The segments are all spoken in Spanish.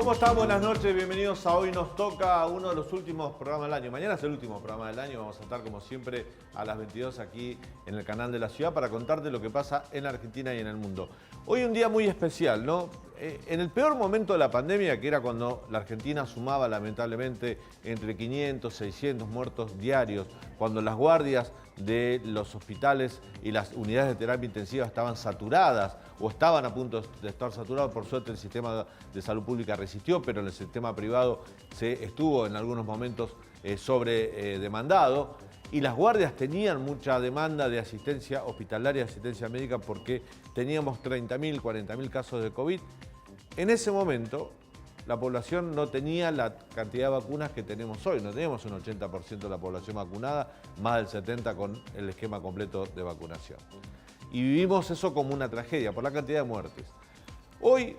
¿Cómo están? Buenas noches, bienvenidos a Hoy Nos Toca, uno de los últimos programas del año. Mañana es el último programa del año, vamos a estar como siempre a las 22 aquí en el canal de la ciudad para contarte lo que pasa en Argentina y en el mundo. Hoy un día muy especial, ¿no? En el peor momento de la pandemia, que era cuando la Argentina sumaba lamentablemente entre 500 y 600 muertos diarios, cuando las guardias de los hospitales y las unidades de terapia intensiva estaban saturadas o estaban a punto de estar saturados. Por suerte el sistema de salud pública resistió, pero en el sistema privado se estuvo en algunos momentos sobredemandado y las guardias tenían mucha demanda de asistencia hospitalaria, asistencia médica, porque teníamos 30.000, 40.000 casos de COVID. En ese momento la población no tenía la cantidad de vacunas que tenemos hoy. No teníamos un 80% de la población vacunada, más del 70% con el esquema completo de vacunación. Y vivimos eso como una tragedia por la cantidad de muertes. Hoy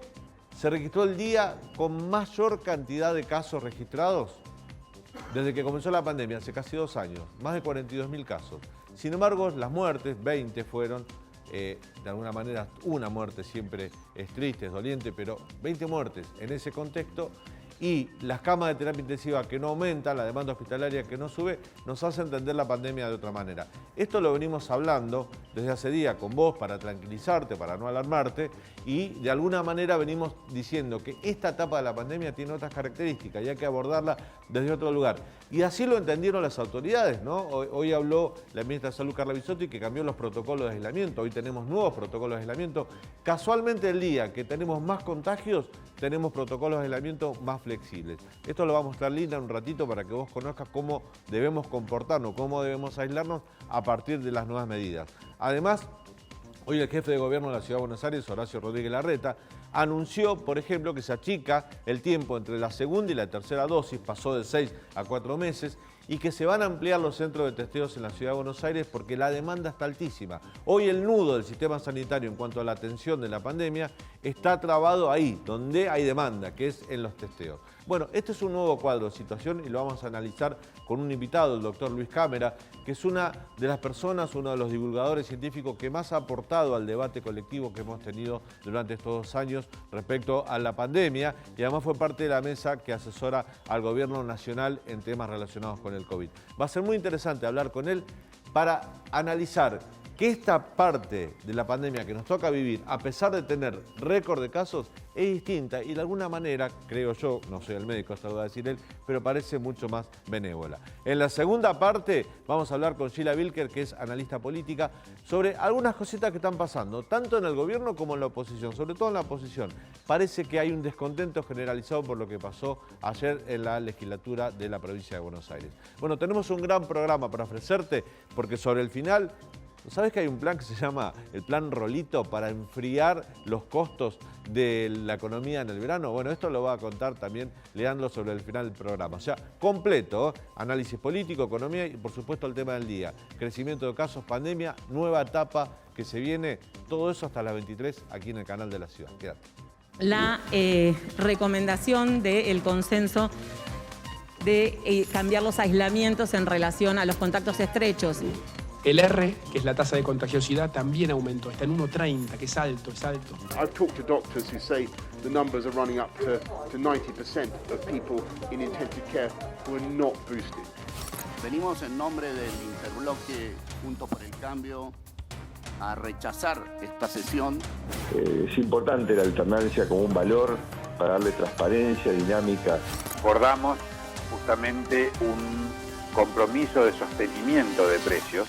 se registró el día con mayor cantidad de casos registrados desde que comenzó la pandemia, hace casi 2 años, más de 42.000 casos. Sin embargo, las muertes, 20 fueron, de alguna manera una muerte siempre es triste, es doliente, pero 20 muertes en ese contexto, y las camas de terapia intensiva que no aumentan, la demanda hospitalaria que no sube, nos hace entender la pandemia de otra manera. Esto lo venimos hablando desde hace días con vos para tranquilizarte, para no alarmarte, y de alguna manera venimos diciendo que esta etapa de la pandemia tiene otras características y hay que abordarla desde otro lugar. Y así lo entendieron las autoridades, ¿no? Hoy habló la ministra de Salud, Carla Bisotti, que cambió los protocolos de aislamiento. Hoy tenemos nuevos protocolos de aislamiento. Casualmente el día que tenemos más contagios, tenemos protocolos de aislamiento más flexibles. Esto lo va a mostrar Lina en un ratito para que vos conozcas cómo debemos comportarnos, cómo debemos aislarnos a partir de las nuevas medidas. Además, hoy el jefe de gobierno de la Ciudad de Buenos Aires, Horacio Rodríguez Larreta, anunció, por ejemplo, que se achica el tiempo entre la segunda y la tercera dosis, pasó de 6 a 4 meses, y que se van a ampliar los centros de testeos en la Ciudad de Buenos Aires porque la demanda está altísima. Hoy el nudo del sistema sanitario en cuanto a la atención de la pandemia está trabado ahí, donde hay demanda, que es en los testeos. Bueno, este es un nuevo cuadro de situación y lo vamos a analizar con un invitado, el doctor Luis Cámara, que es una de las personas, uno de los divulgadores científicos que más ha aportado al debate colectivo que hemos tenido durante estos 2 años respecto a la pandemia, y además fue parte de la mesa que asesora al gobierno nacional en temas relacionados con el COVID. Va a ser muy interesante hablar con él para analizar que esta parte de la pandemia que nos toca vivir, a pesar de tener récord de casos, es distinta y de alguna manera, creo yo, no soy el médico, esto lo va a decir él, pero parece mucho más benévola. En la segunda parte vamos a hablar con Sheila Bilker, que es analista política, sobre algunas cositas que están pasando, tanto en el gobierno como en la oposición, sobre todo en la oposición. Parece que hay un descontento generalizado por lo que pasó ayer en la legislatura de la provincia de Buenos Aires. Bueno, tenemos un gran programa para ofrecerte, porque sobre el final, ¿sabes que hay un plan que se llama el Plan Rolito para enfriar los costos de la economía en el verano? Bueno, esto lo va a contar también Leandro sobre el final del programa. O sea, completo, ¿eh? Análisis político, economía y por supuesto el tema del día. Crecimiento de casos, pandemia, nueva etapa que se viene. Todo eso hasta las 23 aquí en el canal de la ciudad. Quédate. La recomendación del consenso de cambiar los aislamientos en relación a los contactos estrechos. El R, que es la tasa de contagiosidad, también aumentó. Está en 1,30, que es alto, es alto. I've talked to doctors who say the numbers are running up to 90% of people in intensive care who are not boosted. Venimos en nombre del interbloque Juntos por el Cambio a rechazar esta sesión. Es importante la alternancia como un valor para darle transparencia, dinámica. Acordamos justamente un compromiso de sostenimiento de precios.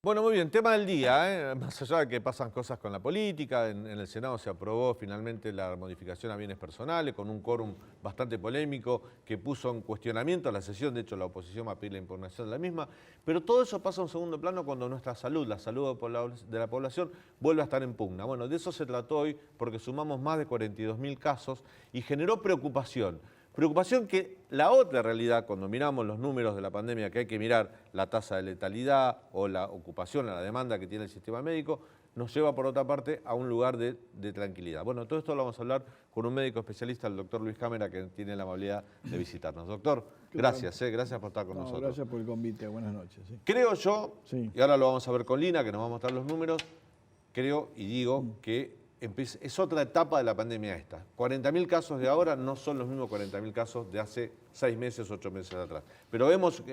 Bueno, muy bien, tema del día, ¿eh? Más allá de que pasan cosas con la política, en el Senado se aprobó finalmente la modificación a bienes personales con un quórum bastante polémico que puso en cuestionamiento la sesión. De hecho, la oposición va a pedir la impugnación de la misma, pero todo eso pasa a un segundo plano cuando nuestra salud, la salud de la población, vuelve a estar en pugna. Bueno, de eso se trató hoy porque sumamos más de 42.000 casos y generó preocupación. Preocupación que la otra realidad, cuando miramos los números de la pandemia, que hay que mirar la tasa de letalidad o la ocupación, la demanda que tiene el sistema médico, nos lleva por otra parte a un lugar de tranquilidad. Bueno, todo esto lo vamos a hablar con un médico especialista, el doctor Luis Cámara, que tiene la amabilidad de visitarnos. Doctor, gracias, gracias por estar con nosotros. Gracias por el convite, buenas noches. Sí. Creo yo, sí, y ahora lo vamos a ver con Lina, que nos va a mostrar los números, creo y digo que es otra etapa de la pandemia esta. 40.000 casos de ahora no son los mismos 40.000 casos de hace 6 meses, 8 meses atrás. Pero vemos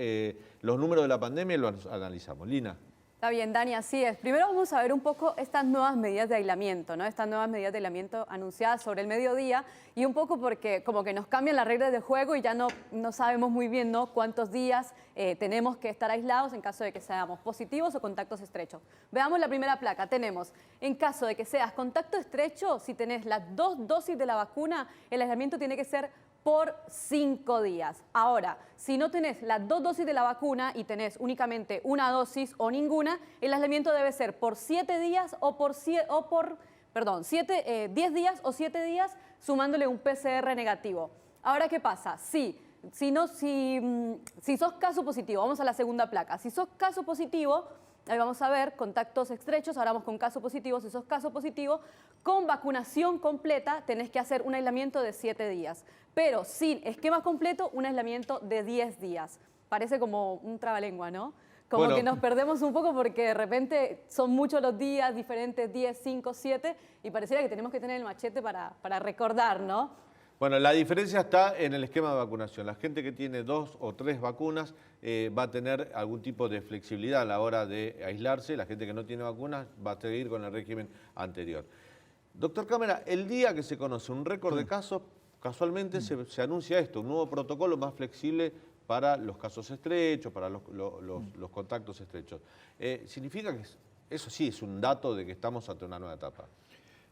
los números de la pandemia y los analizamos. Lina. Está bien, Dani, así es. Primero vamos a ver un poco estas nuevas medidas de aislamiento, ¿no? Estas nuevas medidas de aislamiento anunciadas sobre el mediodía y un poco porque como que nos cambian las reglas de juego y ya no sabemos muy bien, ¿no?, cuántos días tenemos que estar aislados en caso de que seamos positivos o contactos estrechos. Veamos la primera placa. Tenemos, en caso de que seas contacto estrecho, si tenés las 2 dosis de la vacuna, el aislamiento tiene que ser por 5 días. Ahora, si no tenés las 2 dosis de la vacuna y tenés únicamente una dosis o ninguna, el aislamiento debe ser por 7 días o por 10 días o 7 días sumándole un PCR negativo. Ahora, ¿qué pasa? Si sos caso positivo, vamos a la segunda placa, si sos caso positivo, ahí vamos a ver contactos estrechos, ahora vamos con caso positivo. Si sos caso positivo, con vacunación completa tenés que hacer un aislamiento de 7 días. Pero sin esquema completo, un aislamiento de 10 días. Parece como un trabalengua, ¿no? Como que nos perdemos un poco porque de repente son muchos los días, diferentes 10, 5, 7, y pareciera que tenemos que tener el machete para recordar, ¿no? Bueno, la diferencia está en el esquema de vacunación. La gente que tiene 2 o 3 vacunas va a tener algún tipo de flexibilidad a la hora de aislarse. La gente que no tiene vacunas va a seguir con el régimen anterior. Doctor Cámara, el día que se conoce un récord de casos, casualmente se anuncia esto, un nuevo protocolo más flexible para los casos estrechos, para los contactos estrechos. ¿Significa que eso sí es un dato de que estamos ante una nueva etapa?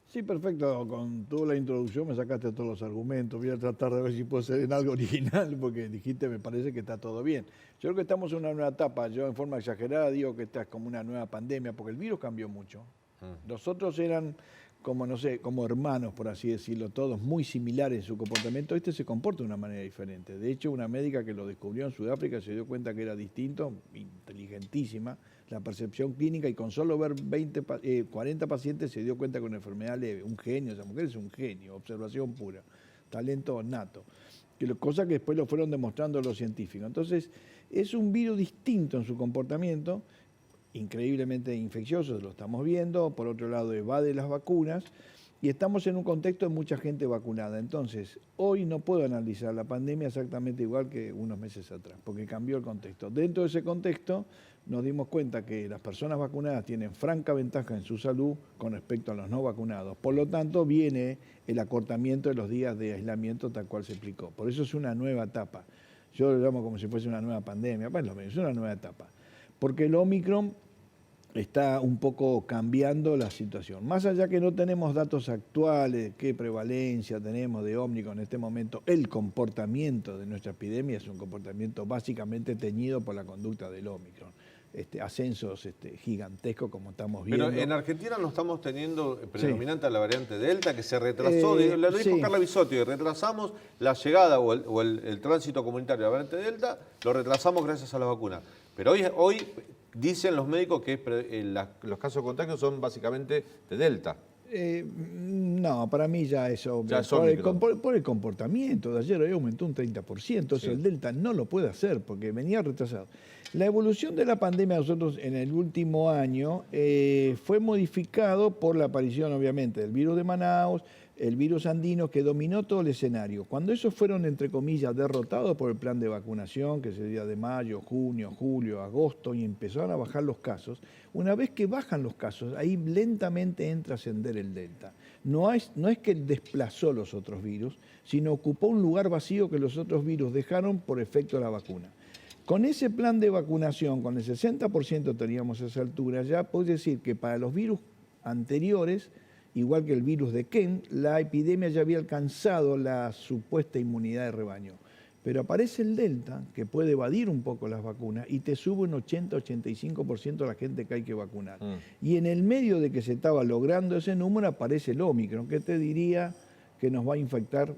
Sí, perfecto. Con toda la introducción me sacaste todos los argumentos. Voy a tratar de ver si puedo ser en algo original, porque dijiste, me parece que está todo bien. Yo creo que estamos en una nueva etapa. Yo en forma exagerada digo que esta es como una nueva pandemia, porque el virus cambió mucho. Los otros eran como, no sé, como hermanos, por así decirlo, todos muy similares en su comportamiento. Este se comporta de una manera diferente. De hecho, una médica que lo descubrió en Sudáfrica se dio cuenta que era distinto, inteligentísima, la percepción clínica, y con solo ver 40 pacientes se dio cuenta que una enfermedad leve, un genio, esa mujer es un genio, observación pura, talento nato, cosa que después lo fueron demostrando los científicos. Entonces, es un virus distinto en su comportamiento, increíblemente infeccioso, lo estamos viendo, por otro lado evade las vacunas, y estamos en un contexto de mucha gente vacunada. Entonces, hoy no puedo analizar la pandemia exactamente igual que unos meses atrás, porque cambió el contexto. Dentro de ese contexto, nos dimos cuenta que las personas vacunadas tienen franca ventaja en su salud con respecto a los no vacunados. Por lo tanto, viene el acortamiento de los días de aislamiento tal cual se explicó. Por eso es una nueva etapa. Yo lo llamo como si fuese una nueva pandemia, pues es una nueva etapa. Porque el Omicron está un poco cambiando la situación. Más allá que no tenemos datos actuales, qué prevalencia tenemos de Omicron en este momento, el comportamiento de nuestra epidemia es un comportamiento básicamente teñido por la conducta del Omicron. Ascensos gigantescos como estamos viendo. Pero en Argentina no estamos teniendo predominante a la variante Delta, que se retrasó, lo dijo Carla Bisotti, retrasamos la llegada o el tránsito comunitario de la variante Delta, lo retrasamos gracias a la vacuna. Pero hoy dicen los médicos que los casos de contagio son básicamente de Delta. No, para mí ya es obvio. Por el comportamiento de ayer, hoy aumentó un 30%, eso el Delta no lo puede hacer porque venía retrasado. La evolución de la pandemia nosotros en el último año fue modificado por la aparición, obviamente, del virus de Manaus, el virus andino, que dominó todo el escenario. Cuando esos fueron, entre comillas, derrotados por el plan de vacunación, que sería de mayo, junio, julio, agosto, y empezaron a bajar los casos, una vez que bajan los casos, ahí lentamente entra a ascender el Delta. No es que desplazó los otros virus, sino ocupó un lugar vacío que los otros virus dejaron por efecto de la vacuna. Con ese plan de vacunación, con el 60% teníamos a esa altura, ya puedo decir que para los virus anteriores, igual que el virus de Kent, la epidemia ya había alcanzado la supuesta inmunidad de rebaño. Pero aparece el Delta, que puede evadir un poco las vacunas, y te sube un 80-85% de la gente que hay que vacunar. Y en el medio de que se estaba logrando ese número, aparece el Omicron, que te diría que nos va a infectar,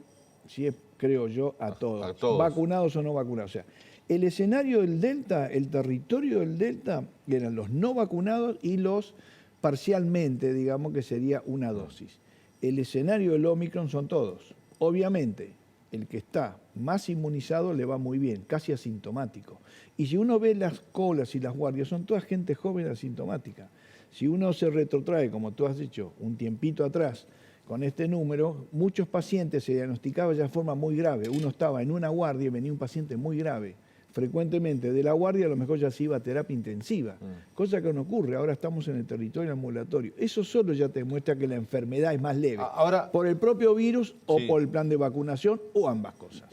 si es, creo yo, a todos, vacunados o no vacunados. O sea, el escenario del Delta, el territorio del Delta, eran los no vacunados y los parcialmente, digamos que sería una dosis. El escenario del Omicron son todos. Obviamente, el que está más inmunizado le va muy bien, casi asintomático. Y si uno ve las colas y las guardias, son toda gente joven asintomática. Si uno se retrotrae, como tú has dicho, un tiempito atrás, con este número, muchos pacientes se diagnosticaban ya de forma muy grave. Uno estaba en una guardia y venía un paciente muy grave. Frecuentemente de la guardia a lo mejor ya se iba a terapia intensiva, cosa que no ocurre. Ahora estamos en el territorio ambulatorio. Eso solo ya te demuestra que la enfermedad es más leve. Ahora, por el propio virus o sí, por el plan de vacunación o ambas cosas.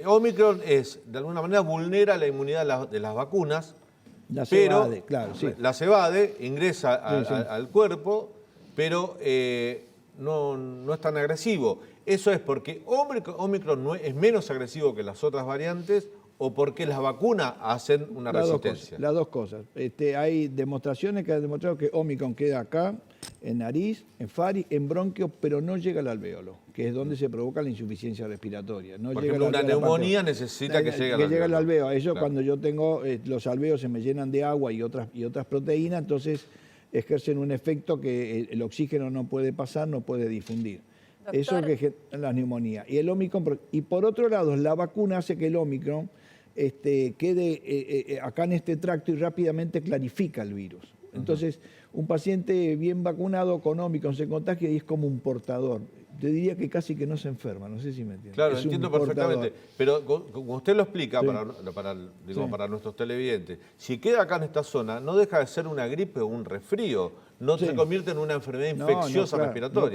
Omicron de alguna manera vulnera la inmunidad de las vacunas, La pero evade, claro, sí. las evade, ingresa Sí. al cuerpo, pero no es tan agresivo. ¿Eso es porque Omicron es menos agresivo que las otras variantes o porque las vacunas hacen una resistencia? Las dos cosas. Hay demostraciones que han demostrado que Omicron queda acá, en nariz, en faring, en bronquio, pero no llega al alvéolo, que es donde se provoca la insuficiencia respiratoria. No Por llega ejemplo, al una alvéolo, neumonía necesita que llegue al alvéolo. llegue al alvéolo. Eso Claro. cuando yo tengo, los alvéolos se me llenan de agua y otras proteínas, entonces ejercen un efecto que el oxígeno no puede pasar, no puede difundir. Doctor. Eso es que genera la neumonía. Y el Omicron, y por otro lado, la vacuna hace que el Omicron quede acá en este tracto y rápidamente clarifica el virus. Entonces, un paciente bien vacunado con Omicron se contagia y es como un portador. Te diría que casi que no se enferma, no sé si me entiendes. Claro, Es un entiendo portador. perfectamente. Pero como usted lo explica Sí. digo, Sí. para nuestros televidentes, si queda acá en esta zona, no deja de ser una gripe o un resfrío, no Sí. se convierte en una enfermedad infecciosa respiratoria.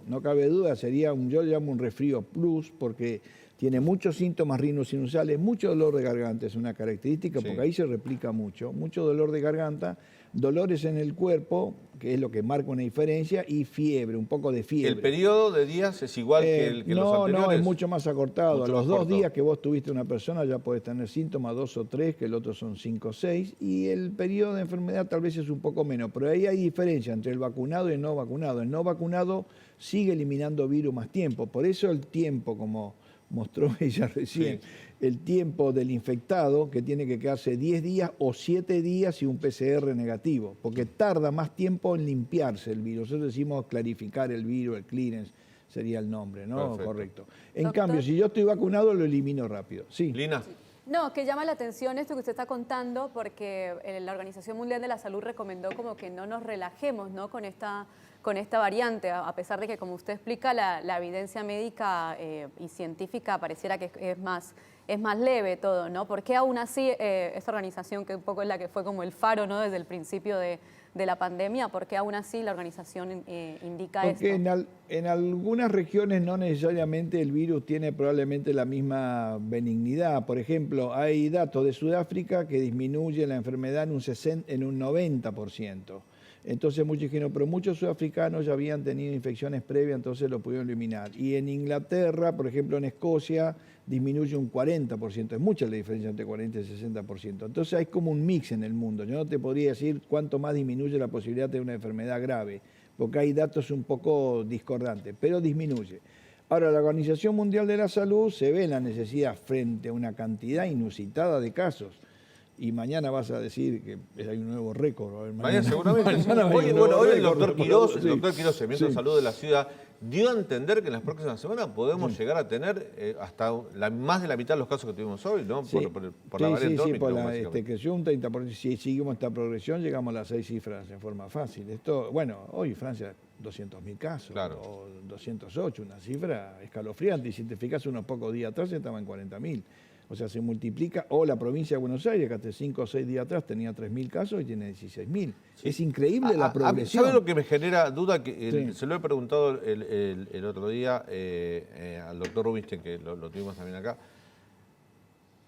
No cabe duda, sería yo le llamo un resfrío plus porque tiene muchos síntomas rinosinusales, mucho dolor de garganta es una característica, Sí. porque ahí se replica mucho dolor de garganta, dolores en el cuerpo, que es lo que marca una diferencia, y fiebre, un poco de fiebre. ¿El periodo de días es igual que los anteriores? No, es mucho más acortado. Mucho A los más 2 corto. días que vos tuviste una persona ya podés tener síntomas, 2 o 3, que el otro son 5 o 6, y el periodo de enfermedad tal vez es un poco menos, pero ahí hay diferencia entre el vacunado y el no vacunado. El no vacunado sigue eliminando virus más tiempo, por eso el tiempo, como mostró ella recién, Sí. el tiempo del infectado, que tiene que quedarse 10 días o 7 días y un PCR negativo, porque tarda más tiempo en limpiarse el virus. Nosotros decimos clarificar el virus, el clearance sería el nombre, ¿no? Perfecto. Correcto. En Doctor. cambio, si yo estoy vacunado, lo elimino rápido. Sí. Lina, No, que llama la atención esto que usted está contando porque la Organización Mundial de la Salud recomendó como que no nos relajemos, ¿no? con esta variante, a pesar de que, como usted explica, la evidencia médica y científica pareciera que es más leve todo, ¿no? ¿Por qué aún así esta organización, que un poco es la que fue como el faro, ¿no? desde el principio de la pandemia, por qué aún así la organización indica Porque esto? en algunas regiones no necesariamente el virus tiene probablemente la misma benignidad. Por ejemplo, hay datos de Sudáfrica que disminuye la enfermedad en un 90%. Entonces muchos dijeron, pero muchos sudafricanos ya habían tenido infecciones previas, entonces lo pudieron eliminar. Y en Inglaterra, por ejemplo, en Escocia, disminuye un 40%. Es mucha la diferencia entre 40 y 60%. Entonces hay como un mix en el mundo. Yo no te podría decir cuánto más disminuye la posibilidad de una enfermedad grave, porque hay datos un poco discordantes, pero disminuye. Ahora, la Organización Mundial de la Salud se ve la necesidad frente a una cantidad inusitada de casos. Y mañana vas a decir que hay un nuevo récord. mañana seguramente. Mañana hay un Hoy nuevo el récord. doctor Quirós, Sí. el ministro de Sí. Salud de la ciudad, dio a entender que en las próximas semanas podemos llegar a tener hasta más de la mitad de los casos que tuvimos hoy, ¿no? Sí. Por la variante Omicron, por básicamente. creció un 30%. Si seguimos esta progresión, llegamos a las 6 cifras en forma fácil. Hoy Francia 200.000 casos, Claro. o 208, una cifra escalofriante. Y si te fijas, unos pocos días atrás estaba en 40.000. O sea, se multiplica. O la provincia de Buenos Aires, que hace 5 o 6 días atrás tenía 3.000 casos y tiene 16.000. Sí. Es increíble la progresión. ¿Sabe lo que me genera duda? Que Sí. se lo he preguntado el otro día al doctor Rubinstein, que lo tuvimos también acá.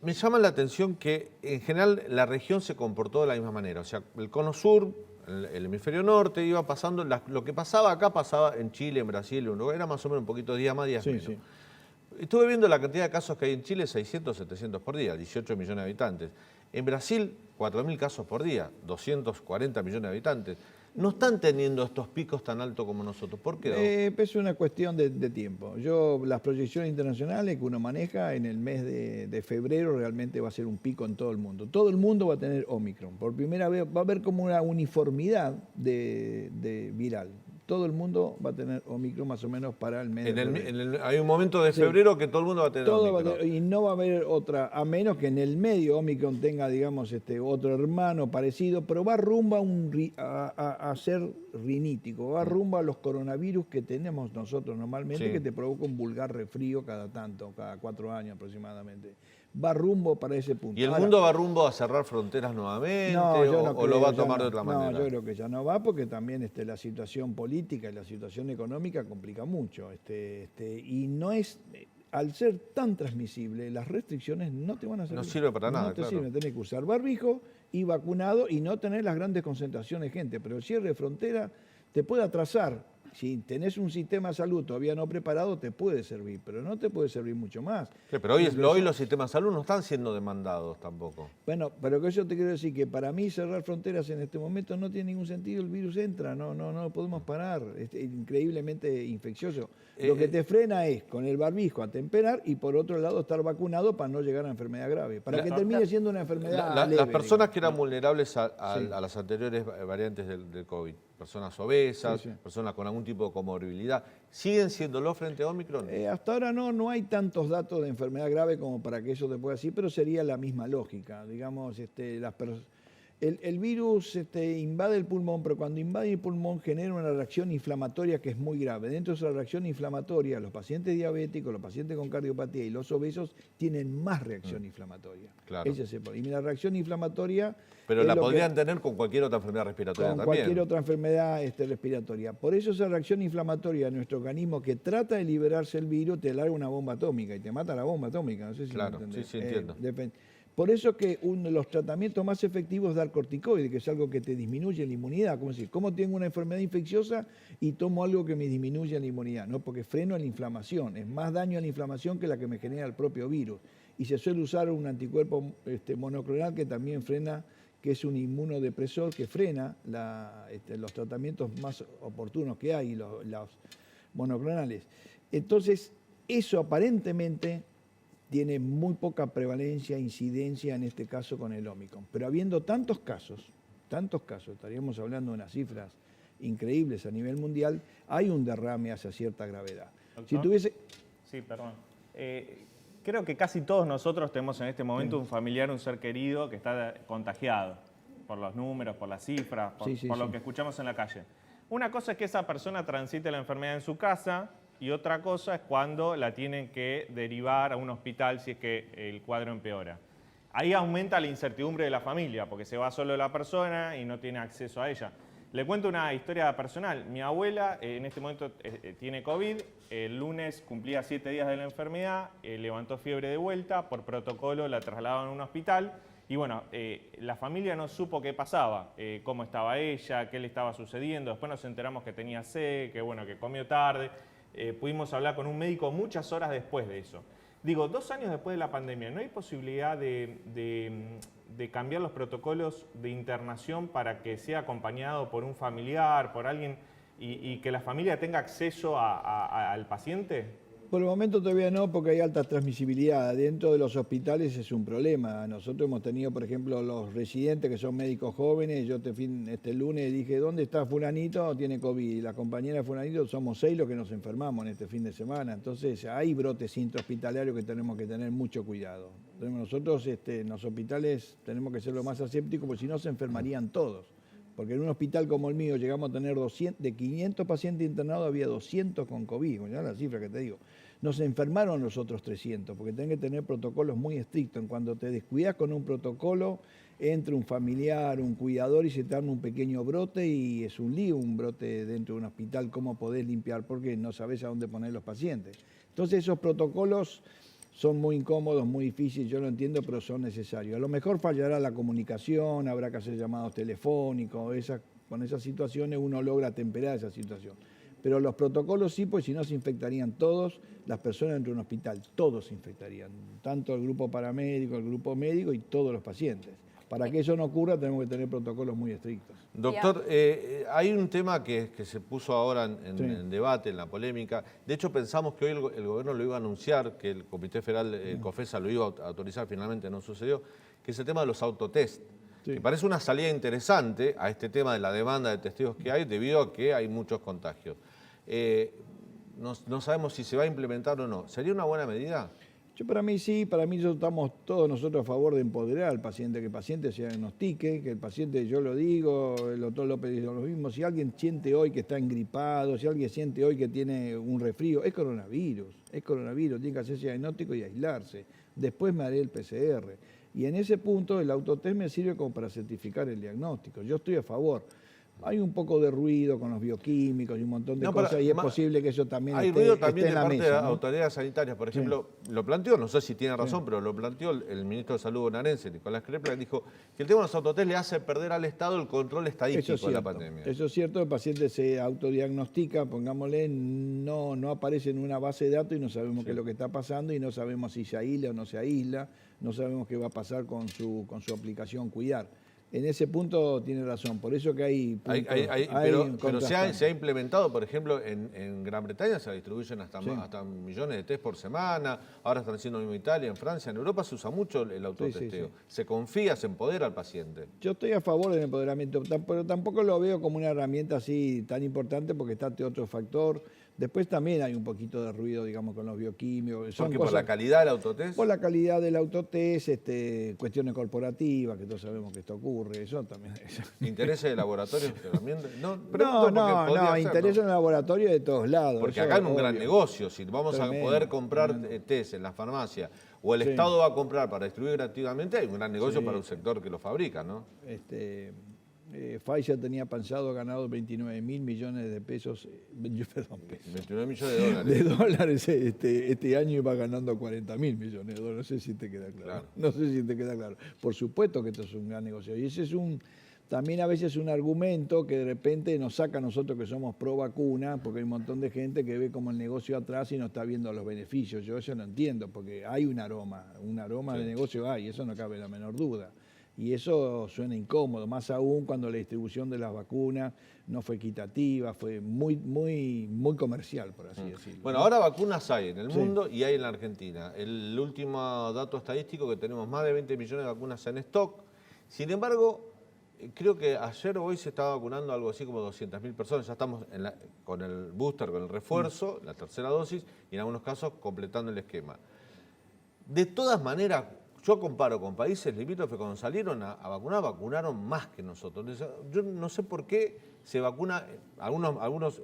Me llama la atención que en general la región se comportó de la misma manera. O sea, el cono sur, el hemisferio norte, iba pasando, lo que pasaba acá pasaba en Chile, en Brasil, en Uruguay, era más o menos un poquito días más, días Sí, menos. sí. Estuve viendo la cantidad de casos que hay en Chile, 600, 700 por día, 18 millones de habitantes. En Brasil, 4.000 casos por día, 240 millones de habitantes. No están teniendo estos picos tan altos como nosotros. ¿Por qué? Es una cuestión de tiempo. Las proyecciones internacionales que uno maneja en el mes de febrero realmente va a ser un pico en todo el mundo. Todo el mundo va a tener Omicron. Por primera vez va a haber como una uniformidad de viral. todo el mundo va a tener Omicron más o menos para el mes de febrero. Hay un momento de febrero que todo el mundo va a tener Omicron. Y no va a haber otra, a menos que en el medio Omicron tenga, digamos, otro hermano parecido, pero va rumbo a ser rinítico, va rumbo a los coronavirus que tenemos nosotros normalmente, que te provoca un vulgar resfrío cada 4 años aproximadamente. Va rumbo para ese punto. ¿Y el mundo va rumbo a cerrar fronteras nuevamente o lo va a tomar de otra manera? No, yo creo que ya no va porque también la situación política y la situación económica complica mucho. Y no es, al ser tan transmisible, las restricciones no te van a servir. No sirve para nada, no te sirve, tenés que usar barbijo y vacunado y no tener las grandes concentraciones de gente. Pero el cierre de frontera te puede atrasar. Si tenés un sistema de salud todavía no preparado, te puede servir, pero no te puede servir mucho más. Sí, pero hoy los sistemas de salud no están siendo demandados tampoco. Bueno, pero que yo te quiero decir que para mí cerrar fronteras en este momento no tiene ningún sentido, el virus entra, no lo podemos parar, es increíblemente infeccioso. Lo que te frena es con el barbijo atemperar y por otro lado estar vacunado para no llegar a enfermedad grave, para que termine siendo una enfermedad leve. Las personas que eran vulnerables a las anteriores variantes del COVID, personas obesas, personas con algún tipo de comorbilidad, ¿siguen siéndolo frente a Omicron? Hasta ahora no hay tantos datos de enfermedad grave como para que eso te pueda decir, pero sería la misma lógica. Digamos, el virus invade el pulmón, pero cuando invade el pulmón genera una reacción inflamatoria que es muy grave. Dentro de esa reacción inflamatoria, los pacientes diabéticos, los pacientes con cardiopatía y los obesos tienen más reacción inflamatoria. Claro. Y la reacción inflamatoria... Pero la podrían tener con cualquier otra enfermedad respiratoria también. Con cualquier otra enfermedad respiratoria. Por eso esa reacción inflamatoria de nuestro organismo que trata de liberarse el virus te larga una bomba atómica y te mata la bomba atómica. No sé si claro, lo entendés. sí, entiendo. Por eso que uno de los tratamientos más efectivos es dar corticoide, que es algo que te disminuye la inmunidad. ¿Cómo tengo una enfermedad infecciosa y tomo algo que me disminuye la inmunidad? No, porque freno la inflamación. Es más daño a la inflamación que la que me genera el propio virus. Y se suele usar un anticuerpo monoclonal que también frena, que es un inmunodepresor que frena los tratamientos más oportunos que hay, los monoclonales. Entonces, eso aparentemente tiene muy poca prevalencia, incidencia en este caso con el Omicron. Pero habiendo tantos casos, estaríamos hablando de unas cifras increíbles a nivel mundial, hay un derrame hacia cierta gravedad. Si tuviese... Sí, perdón. Creo que casi todos nosotros tenemos en este momento un familiar, un ser querido que está contagiado por los números, por las cifras, por lo que escuchamos en la calle. Una cosa es que esa persona transite la enfermedad en su casa y otra cosa es cuando la tienen que derivar a un hospital si es que el cuadro empeora. Ahí aumenta la incertidumbre de la familia porque se va solo la persona y no tiene acceso a ella. Le cuento una historia personal. Mi abuela en este momento tiene COVID, el lunes cumplía 7 días de la enfermedad, levantó fiebre de vuelta, por protocolo la trasladaron a un hospital y bueno, la familia no supo qué pasaba, cómo estaba ella, qué le estaba sucediendo. Después nos enteramos que tenía sed, que bueno, que comió tarde. Pudimos hablar con un médico muchas horas después de eso. Digo, 2 años después de la pandemia, ¿no hay posibilidad de cambiar los protocolos de internación para que sea acompañado por un familiar, por alguien, y que la familia tenga acceso al paciente? Por el momento todavía no, porque hay alta transmisibilidad. Dentro de los hospitales es un problema. Nosotros hemos tenido, por ejemplo, los residentes que son médicos jóvenes. Yo este lunes dije, ¿dónde está fulanito? Tiene COVID. Y la compañera de fulanito somos 6 los que nos enfermamos en este fin de semana. Entonces hay brotes intrahospitalarios que tenemos que tener mucho cuidado. Nosotros en los hospitales tenemos que ser lo más asépticos, porque si no se enfermarían todos. Porque en un hospital como el mío llegamos a tener de 500 pacientes internados, había 200 con COVID, ya la cifra que te digo. Nos enfermaron los otros 300, porque tienen que tener protocolos muy estrictos. En cuando te descuidas con un protocolo, entra un familiar, un cuidador y se te arma un pequeño brote y es un lío un brote dentro de un hospital, cómo podés limpiar, porque no sabés a dónde poner los pacientes. Entonces esos protocolos son muy incómodos, muy difíciles, yo lo entiendo, pero son necesarios. A lo mejor fallará la comunicación, habrá que hacer llamados telefónicos, con esas situaciones uno logra temperar esa situación. Pero los protocolos sí, pues si no se infectarían todos, las personas dentro de un hospital, todos se infectarían, tanto el grupo paramédico, el grupo médico y todos los pacientes. Para que eso no ocurra tenemos que tener protocolos muy estrictos. Doctor, hay un tema que se puso ahora en debate, en la polémica. De hecho, pensamos que hoy el gobierno lo iba a anunciar, que el Comité Federal, COFESA, lo iba a autorizar, finalmente no sucedió, que es el tema de los autotest. Me parece una salida interesante a este tema de la demanda de testigos que hay debido a que hay muchos contagios. No sabemos si se va a implementar o no. ¿Sería una buena medida? Para mí sí, para mí estamos todos nosotros a favor de empoderar al paciente, que el paciente se diagnostique, que el paciente, yo lo digo, el doctor López dice lo mismo, si alguien siente hoy que está engripado, si alguien siente hoy que tiene un resfrío, es coronavirus, tiene que hacerse diagnóstico y aislarse, después me haré el PCR. Y en ese punto el autotest me sirve como para certificar el diagnóstico, yo estoy a favor. Hay un poco de ruido con los bioquímicos y un montón de cosas y es posible que eso también hay esté, ruido también esté en de la parte mesa, de ¿no? autoridades sanitarias. Por ejemplo, lo planteó, no sé si tiene razón, pero lo planteó el ministro de Salud bonaerense, Nicolás Crepla, dijo que el tema de los autotest le hace perder al Estado el control estadístico de la pandemia. Eso es cierto, el paciente se autodiagnostica, pongámosle, no aparece en una base de datos y no sabemos qué es lo que está pasando y no sabemos si se aísla o no se aísla, no sabemos qué va a pasar con su aplicación Cuidar. En ese punto tiene razón, por eso que hay puntos, pero se ha implementado, por ejemplo, en Gran Bretaña se distribuyen hasta millones de test por semana, ahora están haciendo lo mismo en Italia, en Francia, en Europa se usa mucho el autotesteo. Se confía, se empodera al paciente. Yo estoy a favor del empoderamiento, pero tampoco lo veo como una herramienta así tan importante porque está otro factor. Después también hay un poquito de ruido, digamos, con los bioquímicos. ¿Por qué? ¿Por la calidad del autotest? Por la calidad del autotest, cuestiones corporativas, que todos sabemos que esto ocurre, eso también. ¿Intereses de laboratorios también? No, interés en el laboratorio de todos lados. Porque acá hay un gran negocio. Si vamos a poder comprar test en la farmacia o el Estado va a comprar para distribuir gratuitamente, hay un gran negocio para un sector que lo fabrica, ¿no? Pfizer tenía pensado ganado 29.000 millones de pesos, 29 millones de dólares este año y va ganando 40.000 millones de dólares. No sé si te queda claro. No sé si te queda claro. Por supuesto que esto es un gran negocio. Y ese es también a veces un argumento que de repente nos saca a nosotros que somos pro vacuna, porque hay un montón de gente que ve como el negocio atrás y no está viendo los beneficios. Yo eso no entiendo, porque hay un aroma de negocio hay, eso no cabe la menor duda. Y eso suena incómodo, más aún cuando la distribución de las vacunas no fue equitativa, fue muy comercial, por así decirlo. Bueno, ahora vacunas hay en el mundo y hay en la Argentina. El último dato estadístico que tenemos más de 20 millones de vacunas en stock. Sin embargo, creo que ayer o hoy se estaba vacunando algo así como 200.000 personas. Ya estamos con el booster, con el refuerzo, la tercera dosis y en algunos casos completando el esquema. De todas maneras, yo comparo con países limítrofes, cuando salieron a vacunar, vacunaron más que nosotros. Yo no sé por qué se vacuna, algunos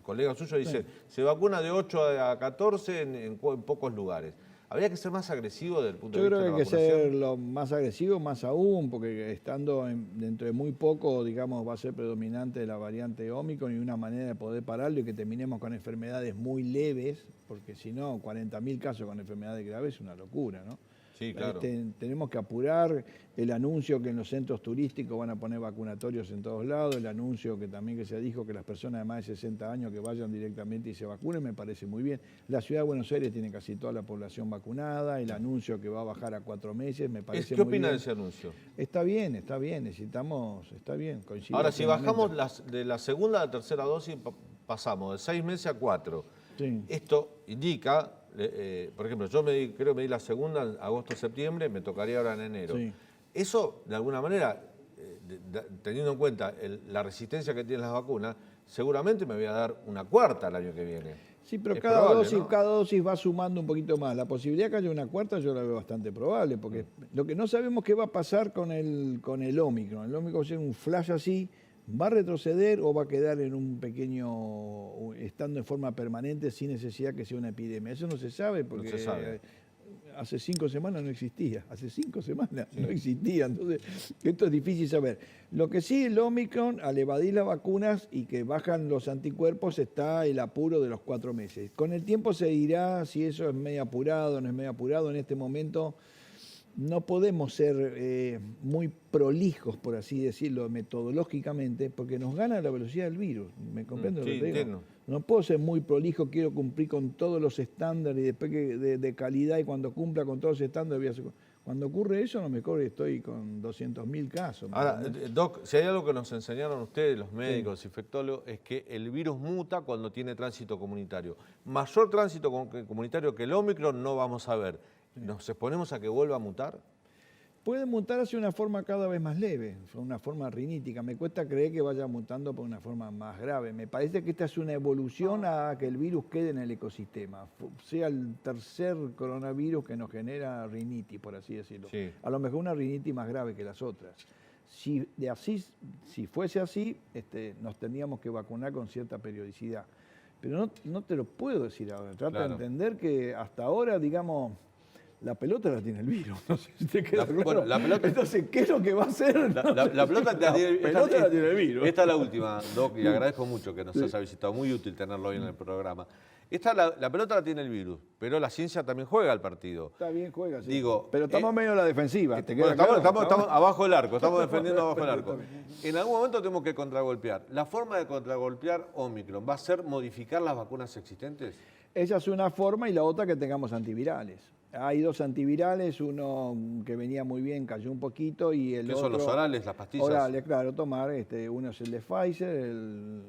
colegas suyos dicen, se vacuna de 8 a 14 en pocos lugares. ¿Habría que ser más agresivo desde el punto de vista de la vacunación? Yo creo que hay que ser lo más agresivo, más aún, porque estando dentro de muy poco, digamos, va a ser predominante la variante Omicron y una manera de poder pararlo y que terminemos con enfermedades muy leves, porque si no, 40.000 casos con enfermedades graves es una locura, ¿no? Sí, claro. Tenemos que apurar el anuncio que en los centros turísticos van a poner vacunatorios en todos lados, el anuncio que también que se dijo que las personas de más de 60 años que vayan directamente y se vacunen, me parece muy bien. La ciudad de Buenos Aires tiene casi toda la población vacunada, el anuncio que va a bajar a 4 meses, me parece muy bien. ¿Qué opina de ese anuncio? Está bien, necesitamos, está bien. Ahora, si bajamos de la segunda a la tercera dosis, pasamos de 6 meses a 4. Sí. Esto indica... por ejemplo, yo creo que me di la segunda en agosto-septiembre, me tocaría ahora en enero. Sí. Eso, de alguna manera, teniendo en cuenta la resistencia que tienen las vacunas, seguramente me voy a dar una cuarta el año que viene. Sí, pero cada dosis va sumando un poquito más. La posibilidad que haya una cuarta yo la veo bastante probable, porque lo que no sabemos qué va a pasar con el Omicron. El Omicron va a ser un flash así, ¿va a retroceder o va a quedar en un pequeño, estando en forma permanente sin necesidad que sea una epidemia? Eso no se sabe porque hace 5 semanas no existía, no existía, entonces esto es difícil saber. Lo que sí, el Omicron, al evadir las vacunas y que bajan los anticuerpos, está el apuro de los 4 meses. Con el tiempo se dirá si eso es medio apurado o no es medio apurado. En este momento no podemos ser muy prolijos, por así decirlo, metodológicamente, porque nos gana la velocidad del virus. ¿Me comprendo lo que te digo? No puedo ser muy prolijo, quiero cumplir con todos los estándares y después de calidad, y cuando cumpla con todos los estándares voy a hacer... Cuando ocurre eso, no me corre, estoy con 200.000 casos. Ahora, Doc, si hay algo que nos enseñaron ustedes, los médicos, los infectólogos, es que el virus muta cuando tiene tránsito comunitario. Mayor tránsito comunitario que el Omicron no vamos a ver. ¿Nos exponemos a que vuelva a mutar? Puede mutar hacia una forma cada vez más leve, una forma rinítica. Me cuesta creer que vaya mutando por una forma más grave. Me parece que esta es una evolución a que el virus quede en el ecosistema, sea el tercer coronavirus que nos genera rinitis, por así decirlo. Sí. A lo mejor una rinitis más grave que las otras. Si fuese así, nos tendríamos que vacunar con cierta periodicidad. Pero no te lo puedo decir ahora. Trata de entender que hasta ahora, digamos, la pelota la tiene el virus. No sé si te queda claro. Bueno, la pelota... Entonces, ¿qué es lo que va a hacer? La pelota la tiene el virus. Esta es la última, Doc, y agradezco mucho que nos haya visitado. Muy útil tenerlo hoy en el programa. La pelota la tiene el virus, pero la ciencia también juega al partido. Está bien, juega, sí. Digo, pero estamos medio en la defensiva. Estamos abajo del arco, estamos defendiendo abajo del arco. En algún momento tenemos que contragolpear. ¿La forma de contragolpear Omicron va a ser modificar las vacunas existentes? Esa es una forma y la otra que tengamos antivirales. Hay dos antivirales, uno que venía muy bien, cayó un poquito, y el otro... ¿Qué son los orales, las pastillas? Orales, claro, tomar. Uno es el de Pfizer, el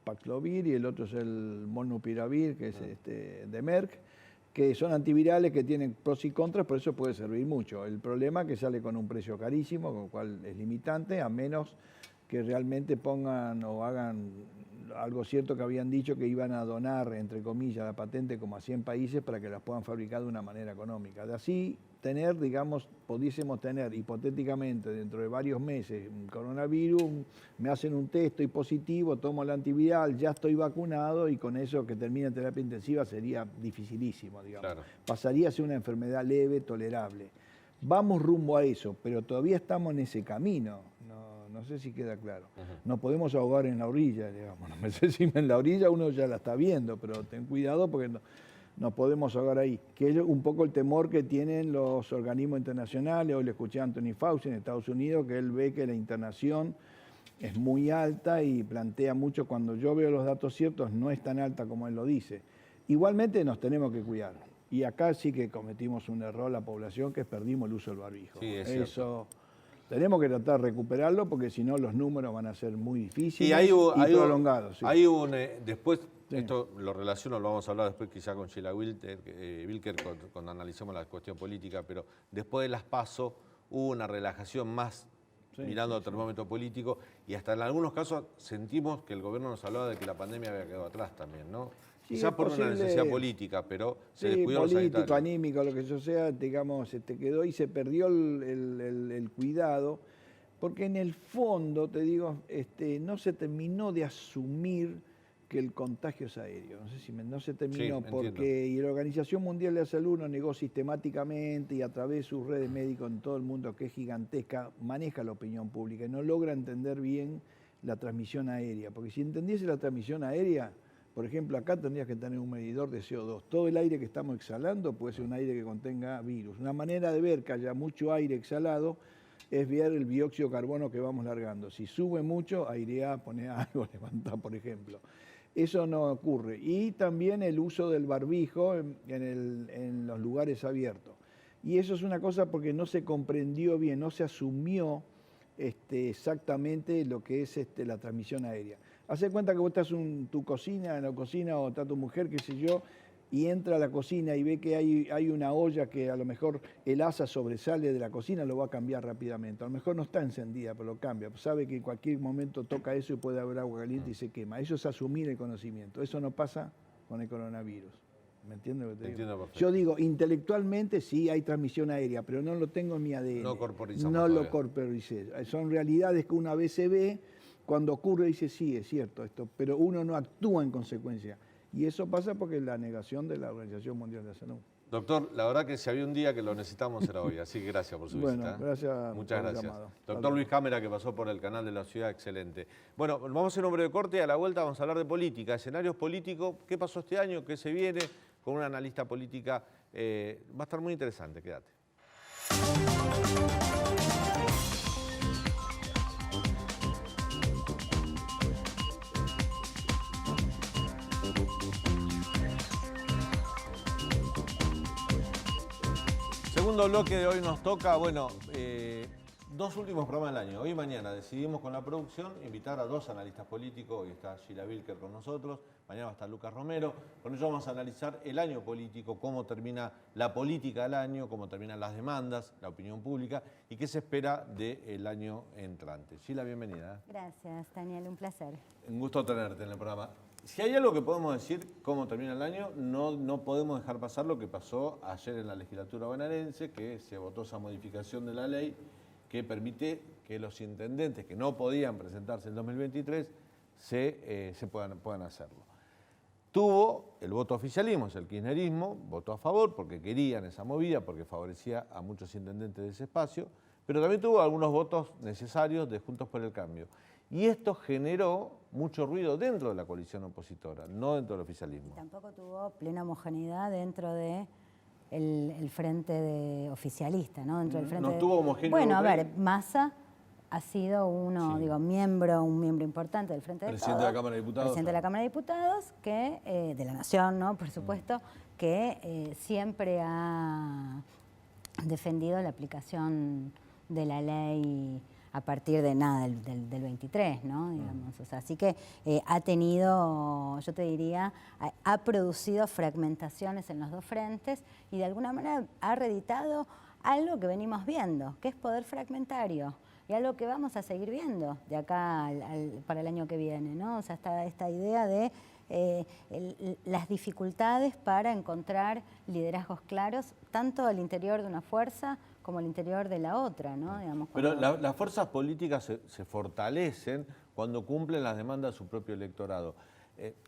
Paxlovid, y el otro es el Molnupiravir, que es de Merck, que son antivirales que tienen pros y contras, por eso puede servir mucho. El problema es que sale con un precio carísimo, con lo cual es limitante, a menos que realmente pongan o hagan algo cierto que habían dicho que iban a donar, entre comillas, la patente como a 100 países para que las puedan fabricar de una manera económica. De así tener, digamos, pudiésemos tener hipotéticamente dentro de varios meses un coronavirus, me hacen un test, estoy positivo, tomo el antiviral, ya estoy vacunado, y con eso que termine en terapia intensiva sería dificilísimo, digamos. Claro. Pasaría a ser una enfermedad leve, tolerable. Vamos rumbo a eso, pero todavía estamos en ese camino. No sé si queda claro. No podemos ahogar en la orilla, digamos. No sé si en la orilla uno ya la está viendo, pero ten cuidado porque no podemos ahogar ahí. Que es un poco el temor que tienen los organismos internacionales. Hoy le escuché a Anthony Fauci en Estados Unidos, que él ve que la internación es muy alta y plantea mucho. Cuando yo veo los datos ciertos, no es tan alta como él lo dice. Igualmente nos tenemos que cuidar. Y acá sí que cometimos un error la población, que perdimos el uso del barbijo. Sí, es eso. Tenemos que tratar de recuperarlo, porque si no los números van a ser muy difíciles y prolongados. Sí. Hay después, sí. Esto lo relaciono, lo vamos a hablar después quizá con Sheila Wilker cuando analicemos la cuestión política, pero después de las PASO hubo una relajación más mirando al termómetro político, y hasta en algunos casos sentimos que el gobierno nos hablaba de que la pandemia había quedado atrás también, ¿no? Sí, quizás por una necesidad política, pero se descuidó lo sanitario. Político, anímico, lo que eso sea, digamos, quedó y se perdió el cuidado, porque en el fondo, te digo, no se terminó de asumir que el contagio es aéreo. No sé si no se terminó, porque y la Organización Mundial de la Salud lo negó sistemáticamente, y a través de sus redes médicas en todo el mundo, que es gigantesca, maneja la opinión pública y no logra entender bien la transmisión aérea. Porque si entendiese la transmisión aérea, por ejemplo, acá tendrías que tener un medidor de CO2. Todo el aire que estamos exhalando puede ser un aire que contenga virus. Una manera de ver que haya mucho aire exhalado es ver el dióxido de carbono que vamos largando. Si sube mucho, airea, pone algo, levanta, por ejemplo. Eso no ocurre. Y también el uso del barbijo en los lugares abiertos. Y eso es una cosa porque no se comprendió bien, no se asumió exactamente lo que es la transmisión aérea. Hace cuenta que vos estás en la cocina, o está tu mujer, qué sé yo, y entra a la cocina y ve que hay una olla que a lo mejor el asa sobresale de la cocina, lo va a cambiar rápidamente. A lo mejor no está encendida, pero lo cambia. Sabe que en cualquier momento toca eso y puede haber agua caliente y se quema. Eso es asumir el conocimiento. Eso no pasa con el coronavirus. ¿Me entiendes lo que te digo? Perfecto. Yo digo, intelectualmente sí hay transmisión aérea, pero no lo tengo en mi ADN. No corporizamos. No lo corporicé. Son realidades que una vez se ve, cuando ocurre dice, sí, es cierto esto, pero uno no actúa en consecuencia. Y eso pasa porque es la negación de la Organización Mundial de la Salud. Doctor, la verdad que si había un día que lo necesitamos era hoy, así que gracias por su visita. Gracias. Muchas gracias. Doctor Luis Cámara, que pasó por el canal de la ciudad, excelente. Bueno, vamos a hacer un breve corte y a la vuelta vamos a hablar de política, escenarios políticos, qué pasó este año, qué se viene, con una analista política. Va a estar muy interesante, quédate. Segundo bloque de hoy nos toca, bueno, Dos últimos programas del año. Hoy y mañana decidimos con la producción invitar a dos analistas políticos. Hoy está Sheila Wilker con nosotros, mañana va a estar Lucas Romero. Con ellos vamos a analizar el año político, cómo termina la política del año, cómo terminan las demandas, la opinión pública y qué se espera del año entrante. Sheila, bienvenida. Gracias, Daniel, un placer. Un gusto tenerte en el programa. Si hay algo que podemos decir cómo termina el año, no podemos dejar pasar lo que pasó ayer en la legislatura bonaerense, que se votó esa modificación de la ley que permite que los intendentes que no podían presentarse en 2023 puedan hacerlo. Tuvo el voto oficialismo, el kirchnerismo, votó a favor porque querían esa movida, porque favorecía a muchos intendentes de ese espacio, pero también tuvo algunos votos necesarios de Juntos por el Cambio. Y esto generó mucho ruido dentro de la coalición opositora, no dentro del oficialismo. Tampoco tuvo plena homogeneidad dentro de el frente de oficialista, ¿no? Dentro del frente no estuvo homogéneo. Bueno, a ver, Massa ha sido un miembro importante del Frente de Todos. Presidente de la Cámara de Diputados. Presidente de la Cámara de Diputados, de la Nación, ¿no? Por supuesto, que siempre ha defendido la aplicación de la ley a partir de del 23, ¿no? Digamos. O sea, así que ha tenido, yo te diría, ha producido fragmentaciones en los dos frentes y de alguna manera ha reeditado algo que venimos viendo, que es poder fragmentario. Y algo que vamos a seguir viendo de acá para el año que viene, ¿no? O sea, esta idea de las dificultades para encontrar liderazgos claros, tanto al interior de una fuerza como al interior de la otra, ¿no? Digamos, pero las fuerzas políticas se fortalecen cuando cumplen las demandas de su propio electorado.